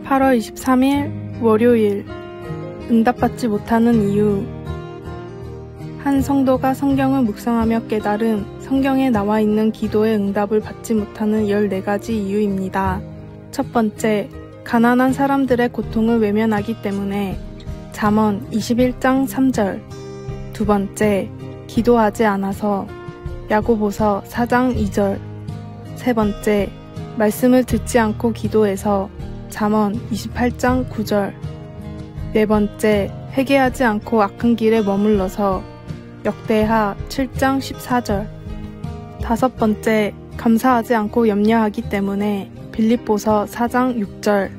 8월 23일 월요일. 응답받지 못하는 이유. 한 성도가 성경을 묵상하며 깨달은 성경에 나와 있는 기도의 응답을 받지 못하는 14가지 이유입니다. 첫 번째, 가난한 사람들의 고통을 외면하기 때문에. 잠언 21장 3절. 두 번째, 기도하지 않아서. 야고보서 4장 2절. 세 번째, 말씀을 듣지 않고 기도해서. 잠언 28장 9절. 네 번째, 회개하지 않고 악한 길에 머물러서. 역대하 7장 14절. 다섯 번째, 감사하지 않고 염려하기 때문에. 빌립보서 4장 6절.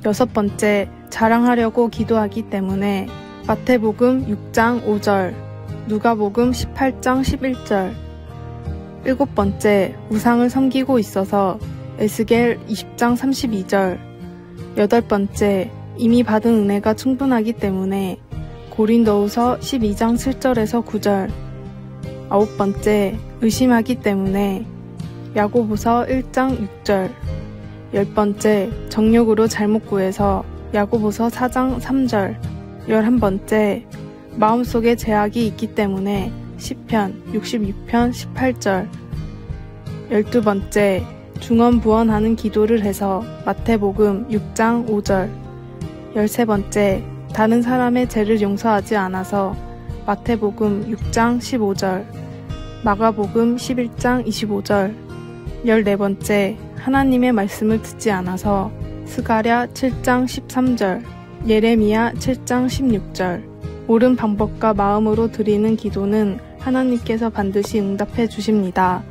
여섯 번째, 자랑하려고 기도하기 때문에. 마태복음 6장 5절. 누가복음 18장 11절. 일곱 번째, 우상을 섬기고 있어서. 에스겔 20장 32절. 여덟 번째, 이미 받은 은혜가 충분하기 때문에. 고린도후서 12장 7절에서 9절. 아홉 번째, 의심하기 때문에. 야고보서 1장 6절. 열 번째, 정욕으로 잘못 구해서. 야고보서 4장 3절. 11번째, 마음속에 제약이 있기 때문에. 시편 66편 18절. 12번째, 중언부언하는 기도를 해서. 마태복음 6장 5절. 13번째, 다른 사람의 죄를 용서하지 않아서. 마태복음 6장 15절. 마가복음 11장 25절. 14번째, 하나님의 말씀을 듣지 않아서. 스가랴 7장 13절. 예레미야 7장 16절. 옳은 방법과 마음으로 드리는 기도는 하나님께서 반드시 응답해 주십니다.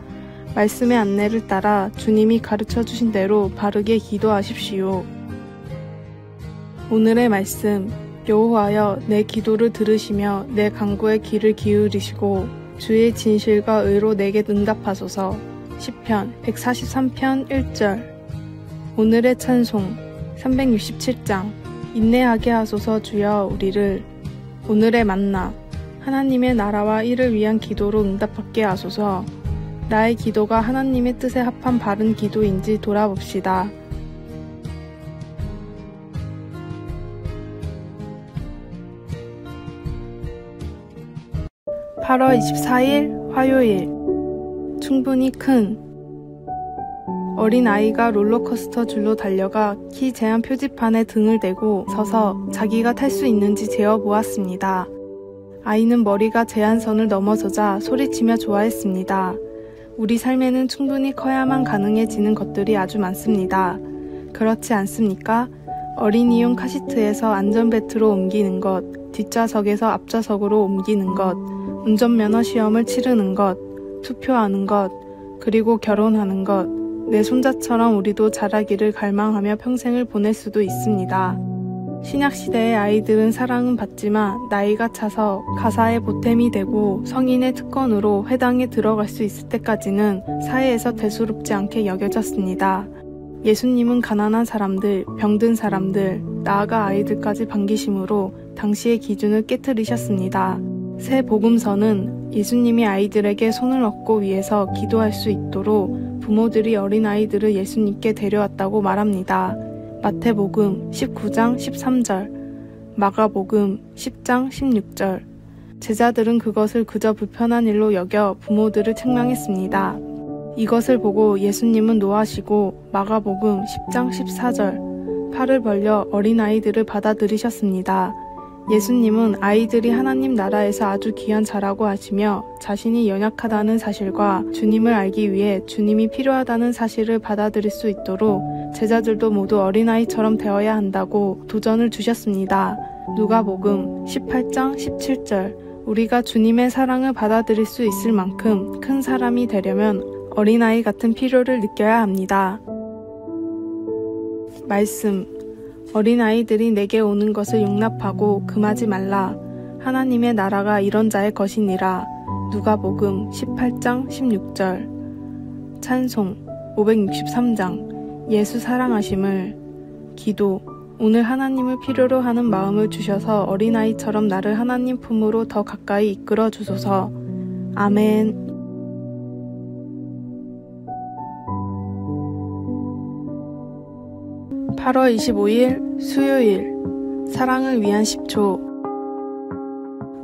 말씀의 안내를 따라 주님이 가르쳐 주신 대로 바르게 기도하십시오. 오늘의 말씀. 여호와여, 내 기도를 들으시며 내 간구에 귀를 기울이시고 주의 진실과 의로 내게 응답하소서. 시편 143편 1절. 오늘의 찬송. 367장. 인내하게 하소서 주여 우리를. 오늘의 만나. 하나님의 나라와 이를 위한 기도로 응답받게 하소서. 나의 기도가 하나님의 뜻에 합한 바른 기도인지 돌아봅시다. (8월 24일) 화요일. 충분히 큰. 어린아이가 롤러코스터 줄로 달려가 키 제한 표지판에 등을 대고 서서 자기가 탈 수 있는지 재어보았습니다. 아이는 머리가 제한선을 넘어서자 소리치며 좋아했습니다. 우리 삶에는 충분히 커야만 가능해지는 것들이 아주 많습니다. 그렇지 않습니까? 어린이용 카시트에서 안전벨트로 옮기는 것, 뒷좌석에서 앞좌석으로 옮기는 것, 운전면허 시험을 치르는 것, 투표하는 것, 그리고 결혼하는 것. 내 손자처럼 우리도 자라기를 갈망하며 평생을 보낼 수도 있습니다. 신약시대의 아이들은 사랑은 받지만 나이가 차서 가사의 보탬이 되고 성인의 특권으로 회당에 들어갈 수 있을 때까지는 사회에서 대수롭지 않게 여겨졌습니다. 예수님은 가난한 사람들, 병든 사람들, 나아가 아이들까지 반기심으로 당시의 기준을 깨트리셨습니다. 새 복음서는 예수님이 아이들에게 손을 얻고 위해서 기도할 수 있도록 부모들이 어린아이들을 예수님께 데려왔다고 말합니다. 마태복음 19장 13절, 마가복음 10장 16절. 제자들은 그것을 그저 불편한 일로 여겨 부모들을 책망했습니다. 이것을 보고 예수님은 노하시고 마가복음 10장 14절, 팔을 벌려 어린아이들을 받아들이셨습니다. 예수님은 아이들이 하나님 나라에서 아주 귀한 자라고 하시며 자신이 연약하다는 사실과 주님을 알기 위해 주님이 필요하다는 사실을 받아들일 수 있도록 제자들도 모두 어린아이처럼 되어야 한다고 도전을 주셨습니다. 누가복음 18장 17절. 우리가 주님의 사랑을 받아들일 수 있을 만큼 큰 사람이 되려면 어린아이 같은 필요를 느껴야 합니다. 말씀. 어린아이들이 내게 오는 것을 용납하고 금하지 말라. 하나님의 나라가 이런 자의 것이니라. 누가복음 18장 16절. 찬송 563장. 예수 사랑하심을. 기도. 오늘 하나님을 필요로 하는 마음을 주셔서 어린아이처럼 나를 하나님 품으로 더 가까이 이끌어 주소서. 아멘. 8월 25일 수요일 사랑을 위한 10초.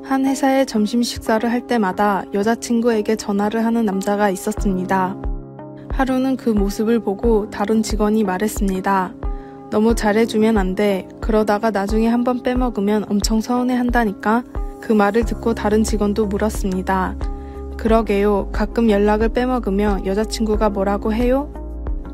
한 회사의 점심 식사를 할 때마다 여자친구에게 전화를 하는 남자가 있었습니다. 하루는 그 모습을 보고 다른 직원이 말했습니다. 너무 잘해주면 안 돼. 그러다가 나중에 한번 빼먹으면 엄청 서운해한다니까. 그 말을 듣고 다른 직원도 물었습니다. 그러게요. 가끔 연락을 빼먹으면 여자친구가 뭐라고 해요?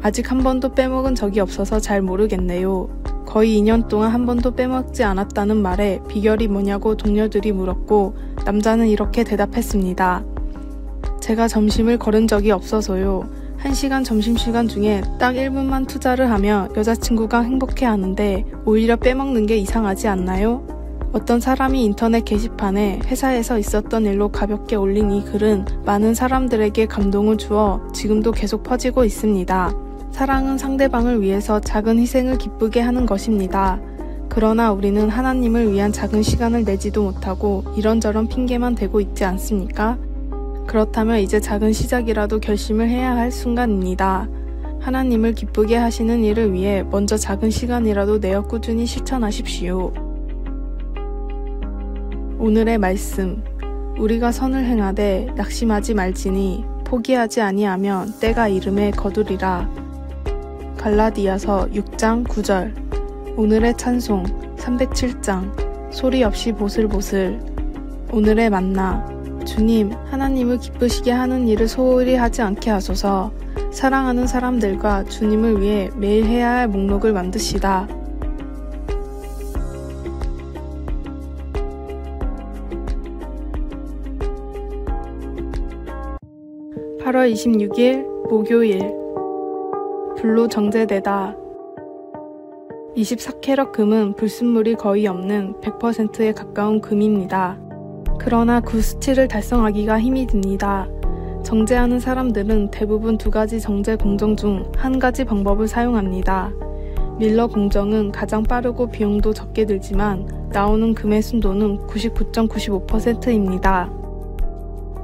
아직 한 번도 빼먹은 적이 없어서 잘 모르겠네요. 거의 2년 동안 한 번도 빼먹지 않았다는 말에 비결이 뭐냐고 동료들이 물었고 남자는 이렇게 대답했습니다. 제가 점심을 거른 적이 없어서요. 1시간 점심시간 중에 딱 1분만 투자를 하며 여자친구가 행복해하는데 오히려 빼먹는 게 이상하지 않나요? 어떤 사람이 인터넷 게시판에 회사에서 있었던 일로 가볍게 올린 이 글은 많은 사람들에게 감동을 주어 지금도 계속 퍼지고 있습니다. 사랑은 상대방을 위해서 작은 희생을 기쁘게 하는 것입니다. 그러나 우리는 하나님을 위한 작은 시간을 내지도 못하고 이런저런 핑계만 대고 있지 않습니까? 그렇다면 이제 작은 시작이라도 결심을 해야 할 순간입니다. 하나님을 기쁘게 하시는 일을 위해 먼저 작은 시간이라도 내어 꾸준히 실천하십시오. 오늘의 말씀. 우리가 선을 행하되 낙심하지 말지니 포기하지 아니하면 때가 이름에 거두리라. 갈라디아서 6장 9절. 오늘의 찬송 307장 소리 없이 보슬보슬. 오늘의 만나. 주님, 하나님을 기쁘시게 하는 일을 소홀히 하지 않게 하소서. 사랑하는 사람들과 주님을 위해 매일 해야 할 목록을 만드시다. (8월 26일) 목요일. 불로 정제되다. 24캐럿 금은 불순물이 거의 없는 100%에 가까운 금입니다. 그러나 그 수치를 달성하기가 힘이 듭니다. 정제하는 사람들은 대부분 2가지 정제 공정 중 한 가지 방법을 사용합니다. 밀러 공정은 가장 빠르고 비용도 적게 들지만 나오는 금의 순도는 99.95%입니다.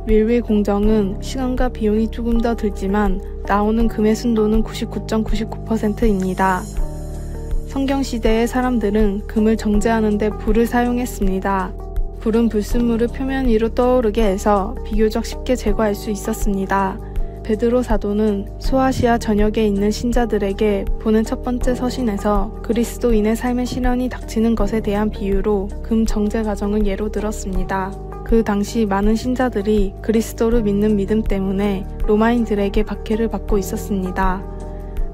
윌윌 공정은 시간과 비용이 조금 더 들지만 나오는 금의 순도는 99.99%입니다. 성경시대의 사람들은 금을 정제하는 데 불을 사용했습니다. 불은 불순물을 표면 위로 떠오르게 해서 비교적 쉽게 제거할 수 있었습니다. 베드로 사도는 소아시아 전역에 있는 신자들에게 보낸 첫 번째 서신에서 그리스도인의 삶의 시련이 닥치는 것에 대한 비유로 금 정제 과정을 예로 들었습니다. 그 당시 많은 신자들이 그리스도를 믿는 믿음 때문에 로마인들에게 박해를 받고 있었습니다.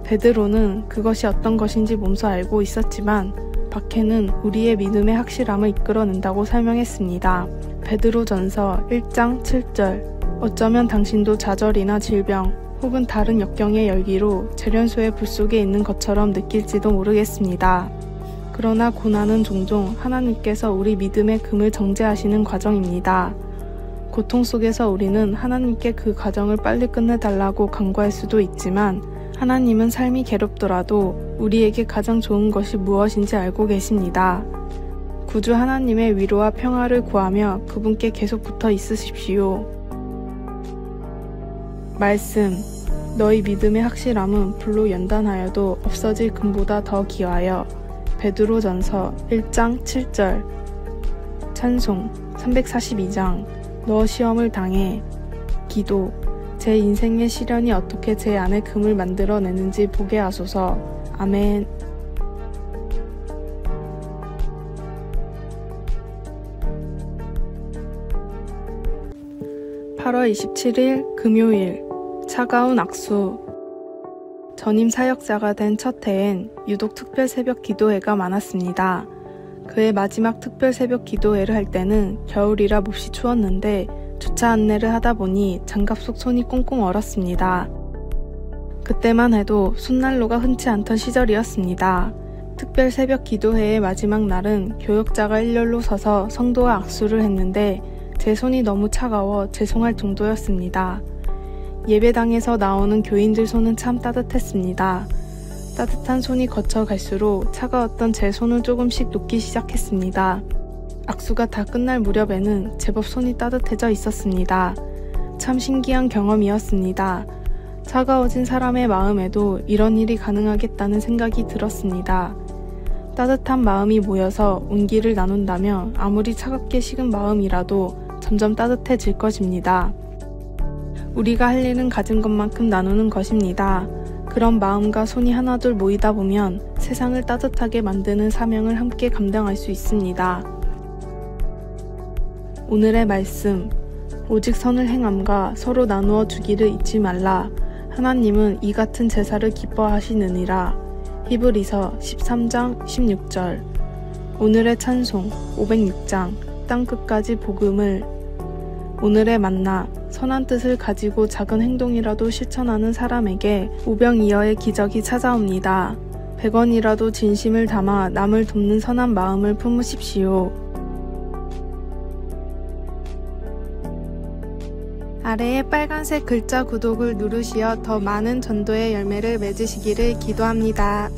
베드로는 그것이 어떤 것인지 몸소 알고 있었지만 박해는 우리의 믿음의 확실함을 이끌어낸다고 설명했습니다. 베드로전서 1장 7절. 어쩌면 당신도 좌절이나 질병 혹은 다른 역경의 열기로 재련소의 불 속에 있는 것처럼 느낄지도 모르겠습니다. 그러나 고난은 종종 하나님께서 우리 믿음의 금을 정제하시는 과정입니다. 고통 속에서 우리는 하나님께 그 과정을 빨리 끝내달라고 간구할 수도 있지만 하나님은 삶이 괴롭더라도 우리에게 가장 좋은 것이 무엇인지 알고 계십니다. 구주 하나님의 위로와 평화를 구하며 그분께 계속 붙어 있으십시오. 말씀. 너희 믿음의 확실함은 불로 연단하여도 없어질 금보다 더 귀하여. 베드로전서 1장 7절. 찬송 342장 너 시험을 당해. 기도. 제 인생의 시련이 어떻게 제 안에 금을 만들어내는지 보게 하소서. 아멘. (8월 27일) 금요일. 차가운 악수. 전임 사역자가 된 첫 해엔 유독 특별 새벽 기도회가 많았습니다. 그의 마지막 특별 새벽 기도회를 할 때는 겨울이라 몹시 추웠는데 주차 안내를 하다 보니 장갑 속 손이 꽁꽁 얼었습니다. 그때만 해도 손난로가 흔치 않던 시절이었습니다. 특별 새벽 기도회의 마지막 날은 교역자가 일렬로 서서 성도와 악수를 했는데 제 손이 너무 차가워 죄송할 정도였습니다. 예배당에서 나오는 교인들 손은 참 따뜻했습니다. 따뜻한 손이 거쳐갈수록 차가웠던 제 손을 조금씩 녹기 시작했습니다. 악수가 다 끝날 무렵에는 제법 손이 따뜻해져 있었습니다. 참 신기한 경험이었습니다. 차가워진 사람의 마음에도 이런 일이 가능하겠다는 생각이 들었습니다. 따뜻한 마음이 모여서 온기를 나눈다면 아무리 차갑게 식은 마음이라도 점점 따뜻해질 것입니다. 우리가 할 일은 가진 것만큼 나누는 것입니다. 그런 마음과 손이 하나둘 모이다 보면 세상을 따뜻하게 만드는 사명을 함께 감당할 수 있습니다. 오늘의 말씀, 오직 선을 행함과 서로 나누어 주기를 잊지 말라. 하나님은 이 같은 제사를 기뻐하시느니라. 히브리서 13장 16절. 오늘의 찬송 506장 땅끝까지 복음을. 오늘의 만나, 선한 뜻을 가지고 작은 행동이라도 실천하는 사람에게 오병이어의 기적이 찾아옵니다. 100원이라도 진심을 담아 남을 돕는 선한 마음을 품으십시오. 아래에 빨간색 글자 구독을 누르시어 더 많은 전도의 열매를 맺으시기를 기도합니다.